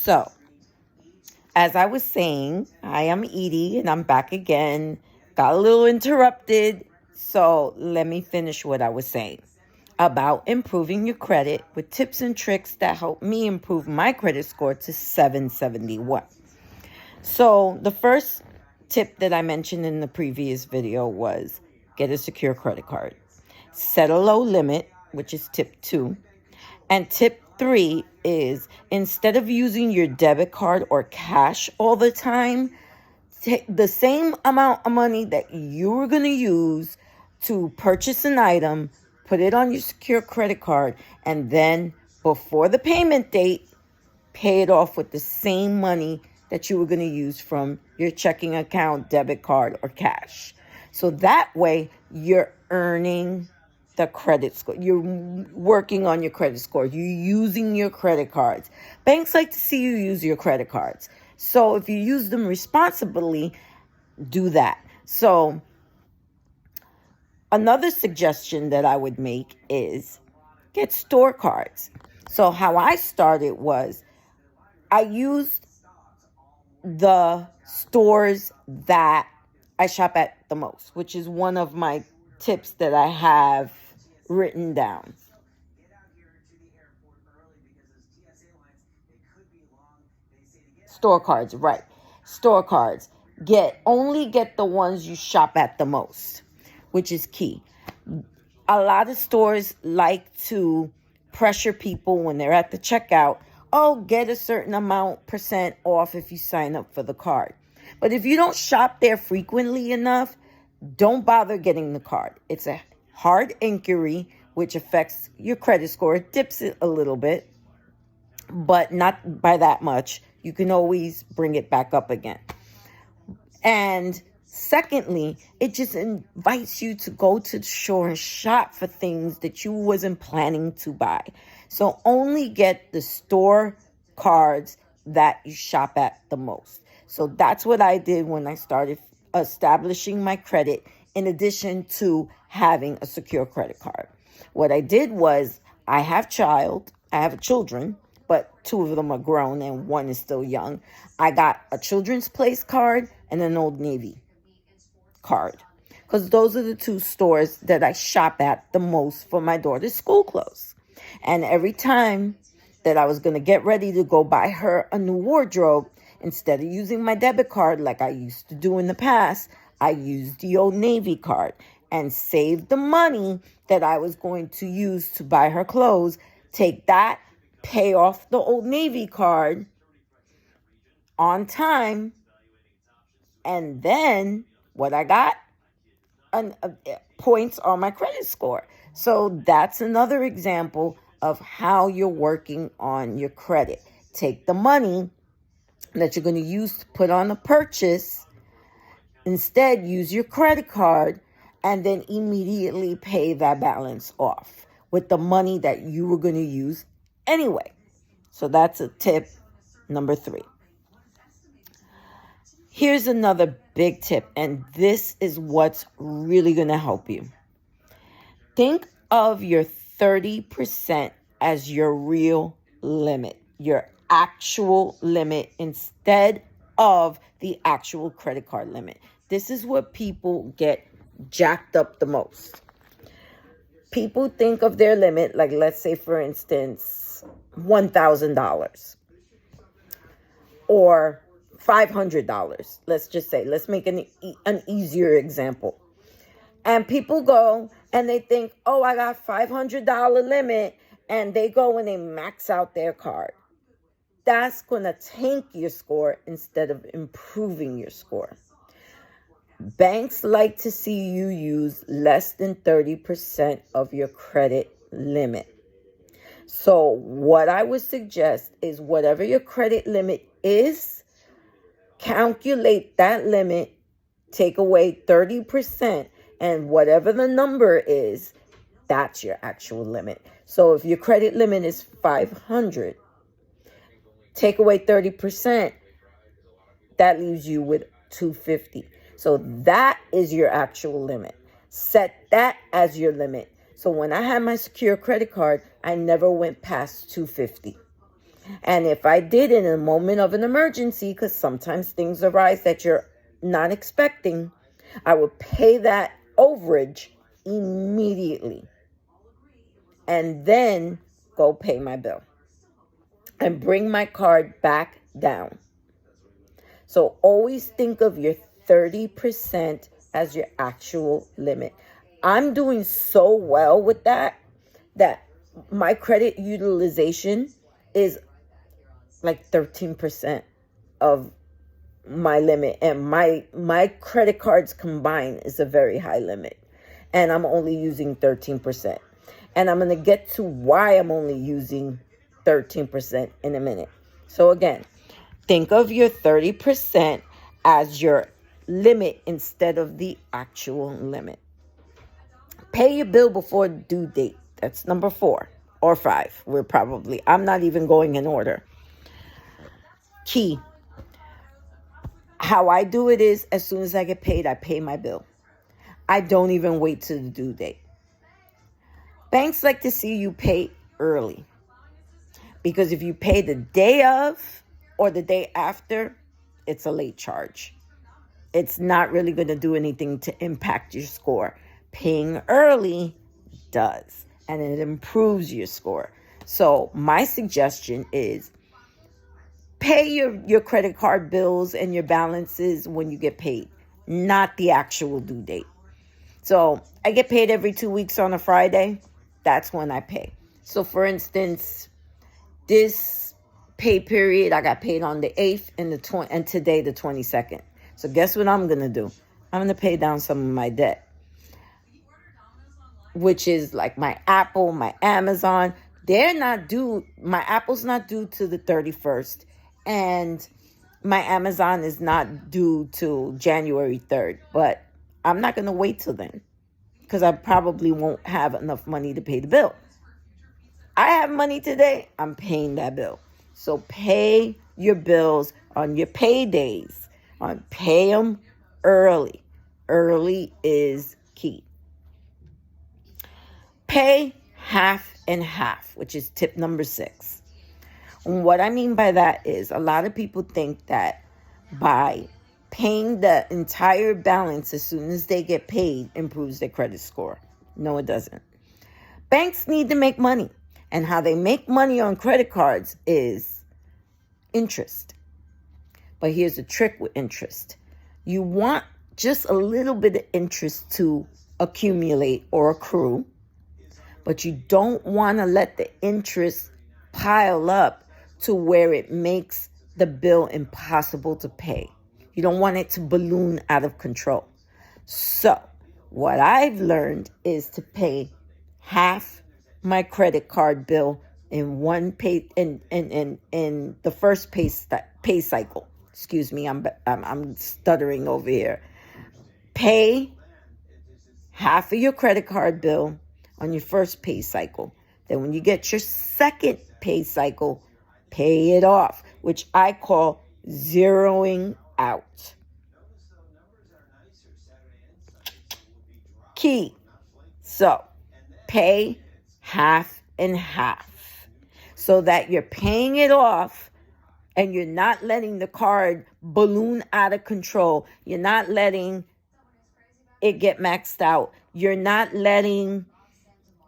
So, as I was saying, I am Edie and I'm back again. Got a little interrupted, so let me finish what I was saying about improving your credit with tips and tricks that help me improve my credit score to 771. So, the first tip that I mentioned in the previous video was get a secure credit card. Set a low limit, which is tip 2. And tip 3 is instead of using your debit card or cash all the time, take the same amount of money that you were going to use to purchase an item, put it on your secure credit card, and then before the payment date, pay it off with the same money that you were going to use from your checking account, debit card, or cash. So that way you're earning the credit score. You're working on your credit score. You're using your credit cards. Banks like to see you use your credit cards. So if you use them responsibly, do that. So another suggestion that I would make is get store cards. So how I started was I used the stores that I shop at the most, which is one of my tips that I have written down. Store cards, right. Store cards. Only get the ones you shop at the most, which is key. A lot of stores like to pressure people when they're at the checkout. Oh, get a certain amount % off if you sign up for the card. But if you don't shop there frequently enough, don't bother getting the card. It's a hard inquiry, which affects your credit score. It dips it a little bit, but not by that much. You can always bring it back up again. And secondly, it just invites you to go to the store and shop for things that you wasn't planning to buy. So only get the store cards that you shop at the most. So that's what I did when I started establishing my credit, in addition to having a secure credit card. What I did was I have children, but 2 of them are grown and 1 is still young. I got a Children's Place card and an Old Navy card, because those are the 2 stores that I shop at the most for my daughter's school clothes. And every time that I was going to get ready to go buy her a new wardrobe, instead of using my debit card like I used to do in the past, I used the Old Navy card and saved the money that I was going to use to buy her clothes. Take that, pay off the Old Navy card on time, and then what I got? Points on my credit score. So that's another example of how you're working on your credit. Take the money that you're going to use to put on a purchase, instead use your credit card, and then immediately pay that balance off with the money that you were going to use anyway. So that's a tip number 3. Here's another big tip, and this is what's really going to help you. Think of your 30% as your real limit, your actual limit, instead of the actual credit card limit. This is what people get jacked up the most. People think of their limit, like let's say for instance, $1,000 or $500. Let's make an easier example. And people go and they think, oh, I got $500 limit, and they go and they max out their card. That's going to tank your score instead of improving your score. Banks like to see you use less than 30% of your credit limit. So what I would suggest is whatever your credit limit is, calculate that limit, take away 30%, and whatever the number is, that's your actual limit. So if your credit limit is $500, take away 30%, that leaves you with $250. So that is your actual limit. Set that as your limit. So when I had my secure credit card, I never went past $250. And if I did in a moment of an emergency, because sometimes things arise that you're not expecting, I would pay that overage immediately and then go pay my bill and bring my card back down. So always think of your 30% as your actual limit. I'm doing so well with that my credit utilization is like 13% of my limit, and my credit cards combined is a very high limit, and I'm only using 13%. And I'm going to get to why I'm only using 13% in a minute. So again, think of your 30% as your limit instead of the actual limit. Pay your bill before due date. That's number 4 or 5. I'm not even going in order. Key. How I do it is, as soon as I get paid, I pay my bill. I don't even wait till the due date. Banks like to see you pay early, because if you pay the day of or the day after, it's a late charge. It's not really going to do anything to impact your score. Paying early does, and it improves your score. So my suggestion is pay your credit card bills and your balances when you get paid, not the actual due date. So I get paid every 2 weeks on a Friday. That's when I pay. So for instance, this pay period, I got paid on the 8th and today the 22nd. So guess what I'm going to do? I'm going to pay down some of my debt, which is like my Apple, my Amazon. They're not due. My Apple's not due to the 31st. And my Amazon is not due till January 3rd. But I'm not going to wait till then, because I probably won't have enough money to pay the bill. I have money today, I'm paying that bill. So pay your bills on your paydays. Pay them early. Early is key. Pay half and half, which is tip number 6. And what I mean by that is, a lot of people think that by paying the entire balance as soon as they get paid improves their credit score. No, it doesn't. Banks need to make money. And how they make money on credit cards is interest. But here's the trick with interest. You want just a little bit of interest to accumulate or accrue, but you don't want to let the interest pile up to where it makes the bill impossible to pay. You don't want it to balloon out of control. So what I've learned is to pay half my credit card bill in one pay in the first pay cycle. Excuse me, I'm stuttering over here. Pay half of your credit card bill on your first pay cycle. Then when you get your second pay cycle, pay it off, which I call zeroing out. Key. So pay half and half so that you're paying it off and you're not letting the card balloon out of control. You're not letting it get maxed out. You're not letting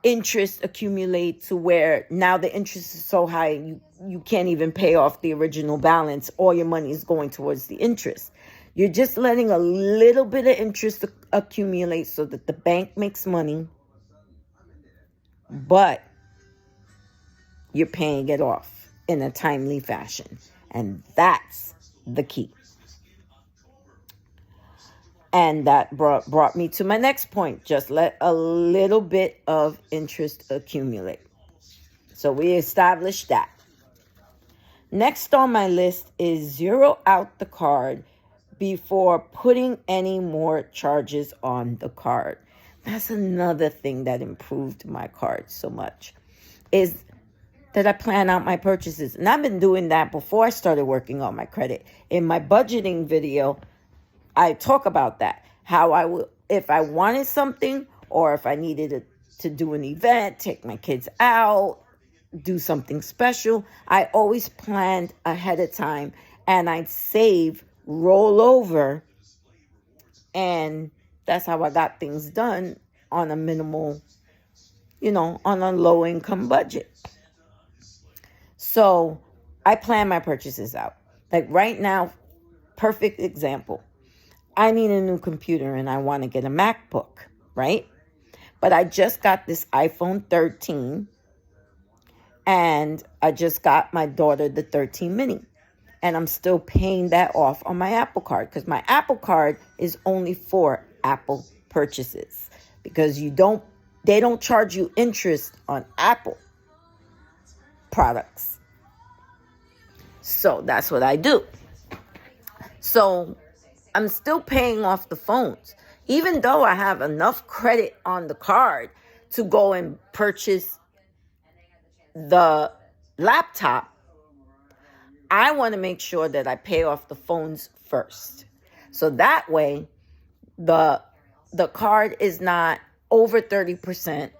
interest accumulate to where now the interest is so high you can't even pay off the original balance. All your money is going towards the interest. You're just letting a little bit of interest accumulate so that the bank makes money, but you're paying it off in a timely fashion. And that's the key. And that brought me to my next point. Just let a little bit of interest accumulate. So we established that. Next on my list is zero out the card before putting any more charges on the card. That's another thing that improved my card so much, is that I plan out my purchases. And I've been doing that before I started working on my credit. In my budgeting video, I talk about that. How I will, if I wanted something or if I needed to do an event, take my kids out, do something special, I always planned ahead of time, and I'd save, roll over, and that's how I got things done on a minimal, on a low income budget. So I plan my purchases out. Like right now, perfect example. I need a new computer and I want to get a MacBook, right? But I just got this iPhone 13 and I just got my daughter the 13 mini. And I'm still paying that off on my Apple Card because my Apple Card is only for Apple purchases because they don't charge you interest on Apple products. So that's what I do. So I'm still paying off the phones. Even though I have enough credit on the card to go and purchase the laptop, I want to make sure that I pay off the phones first. So that way, the card is not over 30%.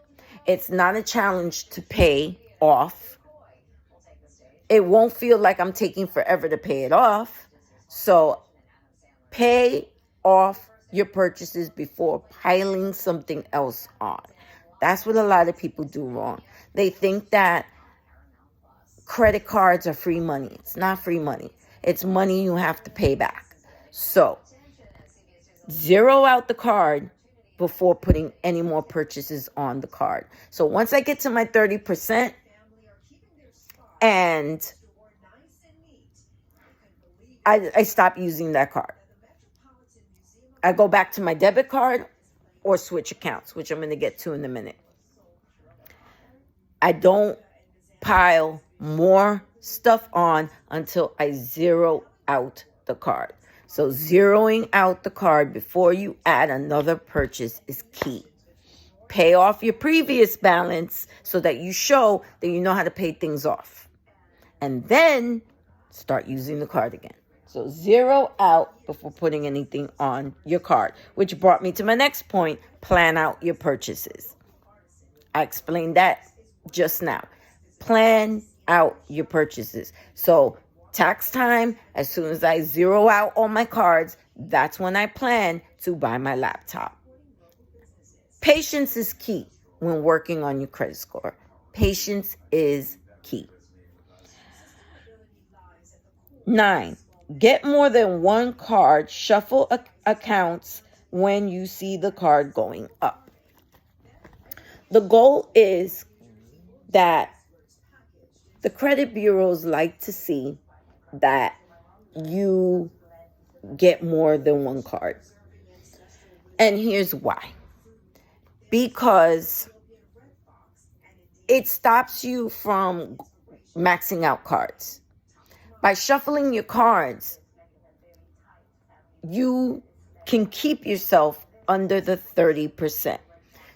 It's not a challenge to pay off. It won't feel like I'm taking forever to pay it off. So pay off your purchases before piling something else on. That's what a lot of people do wrong. They think that credit cards are free money. It's not free money. It's money you have to pay back. So zero out the card before putting any more purchases on the card. So once I get to my 30% and I stop using that card, I go back to my debit card or switch accounts, which I'm going to get to in a minute. I don't pile more stuff on until I zero out the card. So zeroing out the card before you add another purchase is key. Pay off your previous balance so that you show that you know how to pay things off. And then start using the card again. So zero out before putting anything on your card, which brought me to my next point, plan out your purchases. I explained that just now. Plan out your purchases. So tax time, as soon as I zero out all my cards, that's when I plan to buy my laptop. Patience is key when working on your credit score. Patience is key. 9. Get more than one card. Shuffle accounts when you see the card going up. The goal is that the credit bureaus like to see that you get more than one card. And here's why. Because it stops you from maxing out cards. By shuffling your cards, you can keep yourself under the 30%.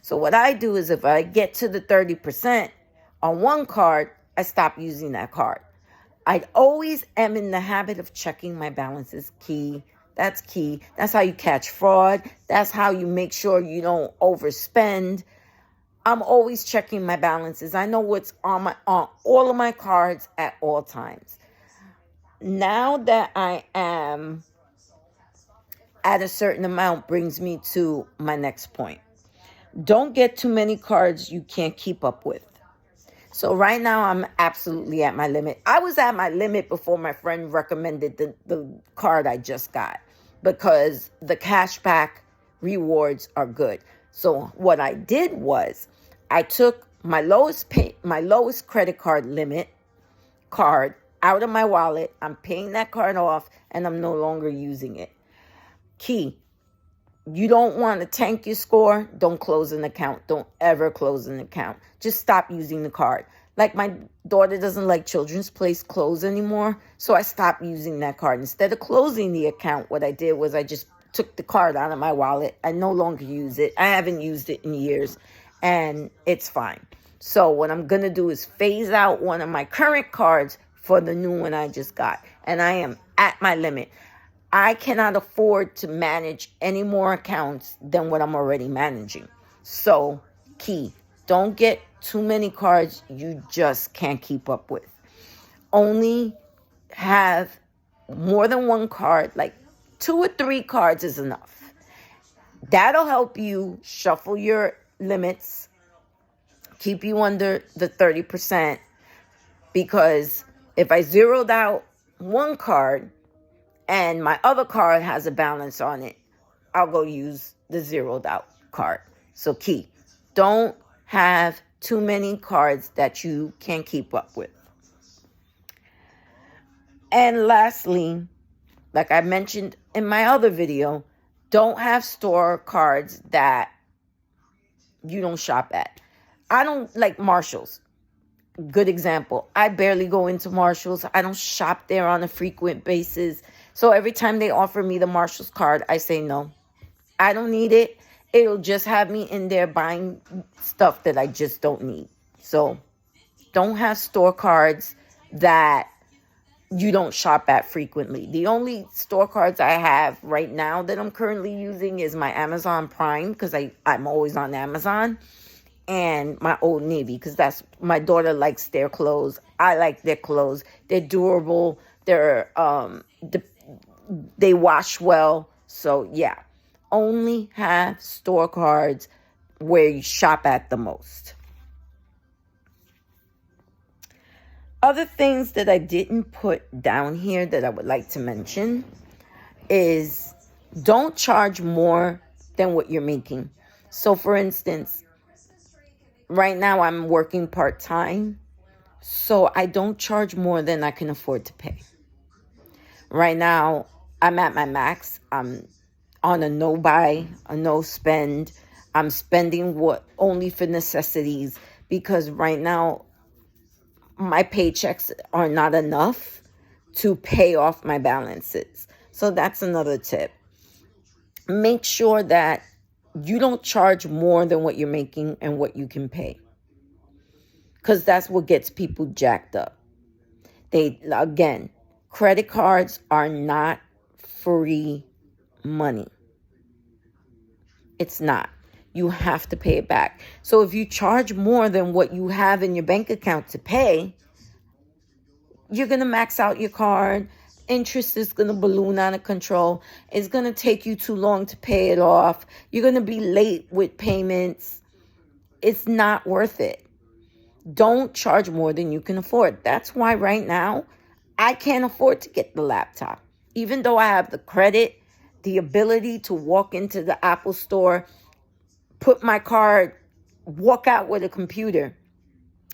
So what I do is if I get to the 30% on one card, I stop using that card. I always am in the habit of checking my balances. Key. That's key. That's how you catch fraud. That's how you make sure you don't overspend. I'm always checking my balances. I know what's on all of my cards at all times. Now that I am at a certain amount brings me to my next point. Don't get too many cards you can't keep up with. So right now I'm absolutely at my limit. I was at my limit before my friend recommended the card I just got because the cashback rewards are good. So what I did was I took my lowest credit card limit card out of my wallet. I'm paying that card off and I'm no longer using it. Key. You don't want to tank your score. Don't close an account. Don't ever close an account. Just stop using the card. Like my daughter doesn't like Children's Place clothes anymore. So I stopped using that card. Instead of closing the account, what I did was I just took the card out of my wallet. I no longer use it. I haven't used it in years and it's fine. So what I'm going to do is phase out one of my current cards for the new one I just got. And I am at my limit. I cannot afford to manage any more accounts than what I'm already managing. So, key, Don't get too many cards you just can't keep up with. Only have more than one card, like 2 or 3 cards is enough. That'll help you shuffle your limits, keep you under the 30%, because if I zeroed out one card and my other card has a balance on it, I'll go use the zeroed out card. So key, don't have too many cards that you can't keep up with. And lastly, like I mentioned in my other video, don't have store cards that you don't shop at. I don't like Marshalls. Good example. I barely go into Marshalls. I don't shop there on a frequent basis. So every time they offer me the Marshalls card, I say no. I don't need it. It'll just have me in there buying stuff that I just don't need. So don't have store cards that you don't shop at frequently. The only store cards I have right now that I'm currently using is my Amazon Prime, because I'm always on Amazon, and my Old Navy, because that's my daughter likes their clothes. I like their clothes. They're durable. They're they wash well. So yeah, only have store cards where you shop at the most. Other things that I didn't put down here that I would like to mention is don't charge more than what you're making. So for instance, right now I'm working part-time, so I don't charge more than I can afford to pay. Right now, I'm at my max. I'm on a no-buy, a no-spend. I'm spending what only for necessities, because right now my paychecks are not enough to pay off my balances. So that's another tip. Make sure that you don't charge more than what you're making and what you can pay, because that's what gets people jacked up. Again, credit cards are not free money. It's not. You have to pay it back. So if you charge more than what you have in your bank account to pay, you're going to max out your card. Interest is going to balloon out of control. It's going to take you too long to pay it off. You're going to be late with payments. It's not worth it. Don't charge more than you can afford. That's why right now I can't afford to get the laptop. Even though I have the credit, the ability to walk into the Apple store, put my card, walk out with a computer.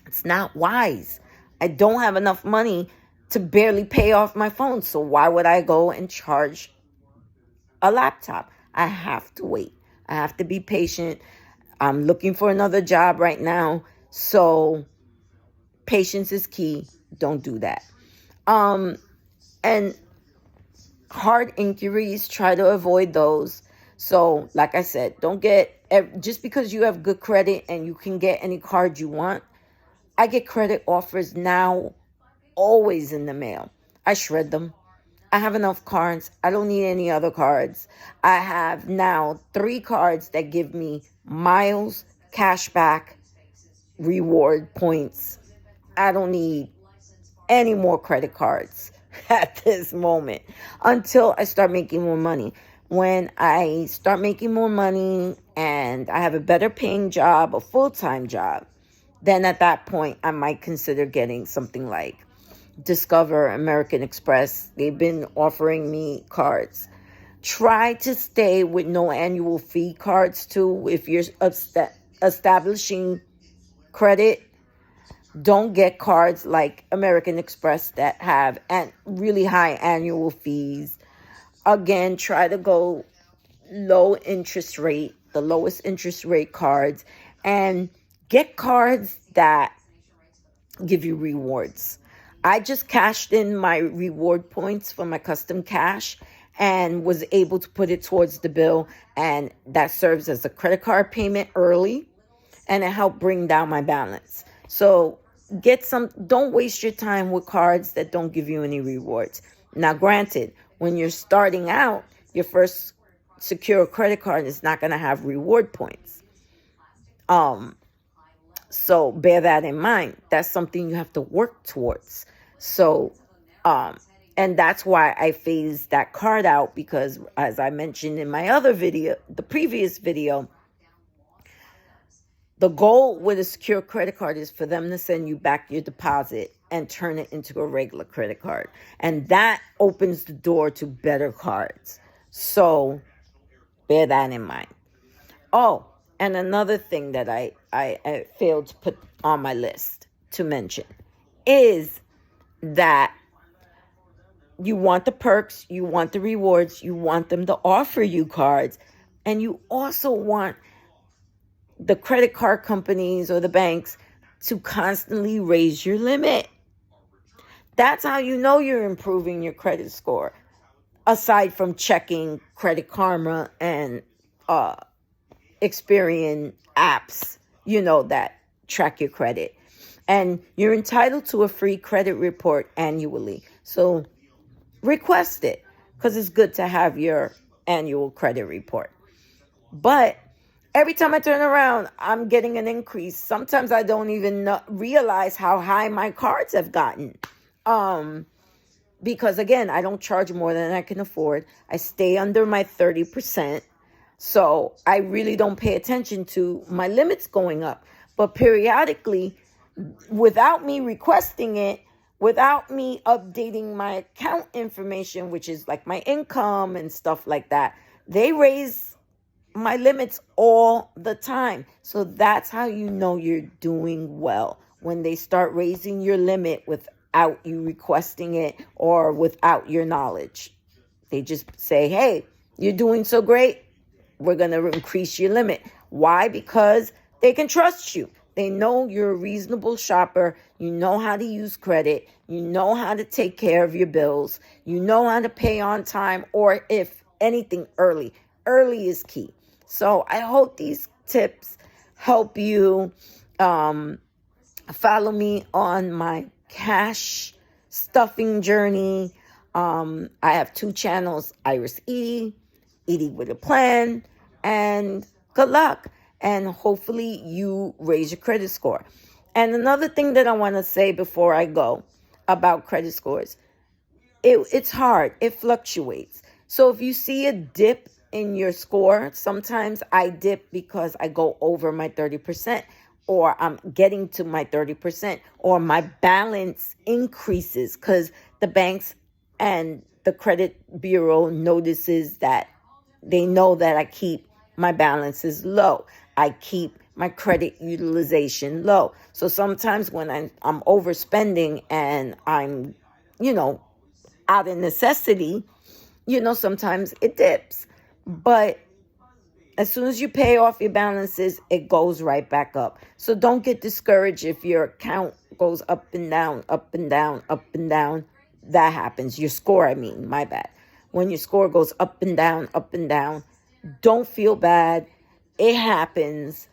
It's not wise. I don't have enough money to barely pay off my phone. So why would I go and charge a laptop? I have to wait. I have to be patient. I'm looking for another job right now. So patience is key. Don't do that. And hard inquiries, try to avoid those. So like I said, don't get, just because you have good credit and you can get any card you want. I get credit offers now always in the mail. I shred them. I have enough cards. I don't need any other cards. I have now 3 cards that give me miles, cashback, reward points. I don't need any more credit cards at this moment until I start making more money. When I start making more money and I have a better paying job, a full-time job, then at that point I might consider getting something like Discover, American Express. They've been offering me cards. Try to stay with no annual fee cards too. If you're establishing credit, don't get cards like American Express that have really high annual fees. Again, try to go low interest rate, the lowest interest rate cards, and get cards that give you rewards. I just cashed in my reward points for my custom cash and was able to put it towards the bill, and that serves as a credit card payment early, and it helped bring down my balance. So don't waste your time with cards that don't give you any rewards. Now, granted, when you're starting out, your first secure credit card is not going to have reward points. So bear that in mind. That's something you have to work towards. So, and that's why I phased that card out, because as I mentioned in my other video, the previous video, the goal with a secure credit card is for them to send you back your deposit and turn it into a regular credit card. And that opens the door to better cards. So bear that in mind. Oh, and another thing that I failed to put on my list to mention is that you want the perks, you want the rewards, you want them to offer you cards, and you also want the credit card companies or the banks to constantly raise your limit. That's how you know you're improving your credit score, aside from checking Credit Karma and Experian apps, that track your credit. And you're entitled to a free credit report annually. So request it, because it's good to have your annual credit report. But every time I turn around, I'm getting an increase. Sometimes I don't even realize how high my cards have gotten. Because again, I don't charge more than I can afford. I stay under my 30%. So I really don't pay attention to my limits going up. But periodically, without me requesting it, without me updating my account information, which is like my income and stuff like that, they raise my limits all the time. So that's how you know you're doing well, when they start raising your limit without you requesting it or without your knowledge. They just say, hey, you're doing so great, we're going to increase your limit. Why? Because they can trust you. They know you're a reasonable shopper. You know how to use credit. You know how to take care of your bills. You know how to pay on time, or if anything, early. Early is key. So I hope these tips help you. Follow me on my cash stuffing journey. I have 2 channels, Iris Edie, Edie with a Plan, and good luck. And hopefully you raise your credit score. And another thing that I want to say before I go about credit scores, it's hard. It fluctuates. So if you see a dip in your score, sometimes I dip because I go over my 30%, or I'm getting to my 30%, or my balance increases because the banks and the credit bureau notices that they know that I keep my balances low. I keep my credit utilization low. So sometimes when I'm overspending and I'm, out of necessity, sometimes it dips. But as soon as you pay off your balances, it goes right back up. So don't get discouraged if your account goes up and down, up and down, up and down. That happens. Your score, my bad. When your score goes up and down, don't feel bad. It happens.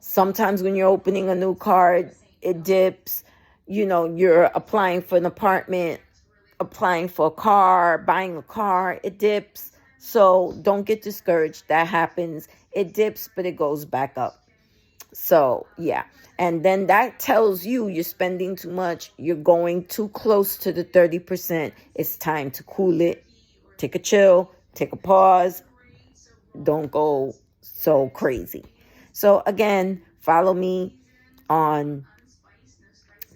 Sometimes when you're opening a new card, it dips. You're applying for an apartment, applying for a car, buying a car, it dips. So don't get discouraged. That happens. It dips, but it goes back up. So, yeah. And then that tells you you're spending too much. You're going too close to the 30%. It's time to cool it. Take a chill. Take a pause. Don't go so crazy. So, again, follow me on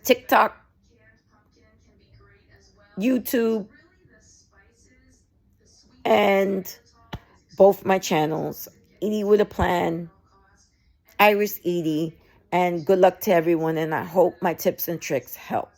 TikTok, YouTube, and both my channels, Edie with a Plan, Iris Edie, and good luck to everyone. And I hope my tips and tricks help.